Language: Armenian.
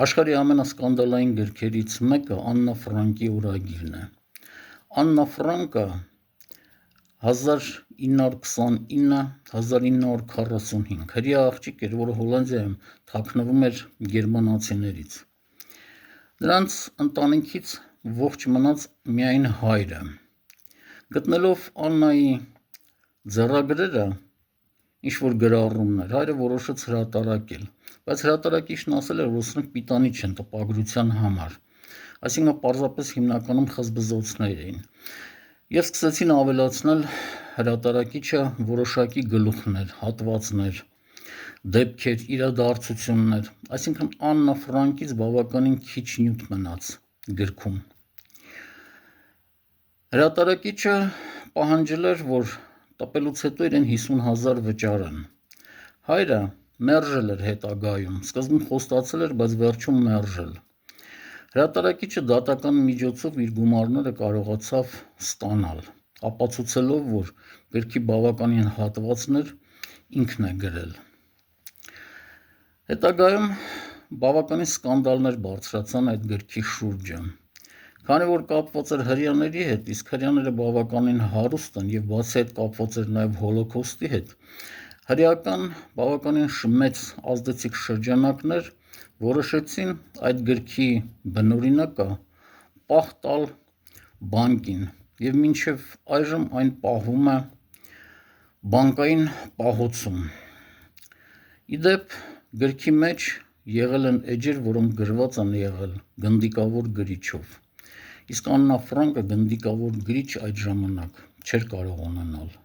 Աշխարհի ամենասկանդալային գրքերից մեկը Աննա Ֆրանկի ուրագիրն է։ Աննա Ֆրանկը 1929-1945 հրեա աղջիկ էր, որը Հոլանդիայում թաքնվում էր գերմանացիներից։ Նրանց ընտանիքից ողջ մնաց միայն հայրը։ Գտնելով Աննայի ձեռագրերը, ինչ-որ գրառումներ, հայրը որոշեց հրատարակել, բայց հրատարակիչն ասել էր, որ սրանք պիտանի չեն տպագրության համար, այսինքն պարզապես հիմնականում խզբզոցներ էին, և սկսեցին ավելացնել հրատարակիչը որոշակի գլուխներ, հատվածներ, դեպքեր, իրադարձություններ, այսինքն Աննա Ֆրանկից բավականին քիչ նյութ մնաց գրքում։ Հրատարակիչը պահանջել էր, որ տպելուց հետո իրեն 50,000 վճարեն։ Հայրը մերժել էր հետագայում, սկզբում խոստացել էր, բայց վերջում մերժել։ Հրատարակիչը դատական միջոցով իր գումարները կարողացավ ստանալ, ապացուցելով, որ գրքի բավականին հատվածներ ինքն է գրել։ Հետագայում բավականին սկանդալներ բարձրացան այդ գրքի շուրջը, քանի որ կապված էր հրեաների հետ, իսկ հրեաները բավականին հարուստ են և բացի այդ կապված էր նաև հոլոքոստի հետ, հրեական բավականին մեծ ազդեցիկ շրջանակներ որոշեցին այդ գրքի բնօրինակը պահ տալ բանկին և մինչև այժմ այն պահվում է բանկային պահոցում։ Ի դեպ, գրքի մեջ եղել են էջեր, որոնք գրված են եղել գնդիկավոր գրիչով, իսկ Աննա Ֆրանկը գնդիկավոր գրիչ այդ ժամանակ չէր կարող ունենալ։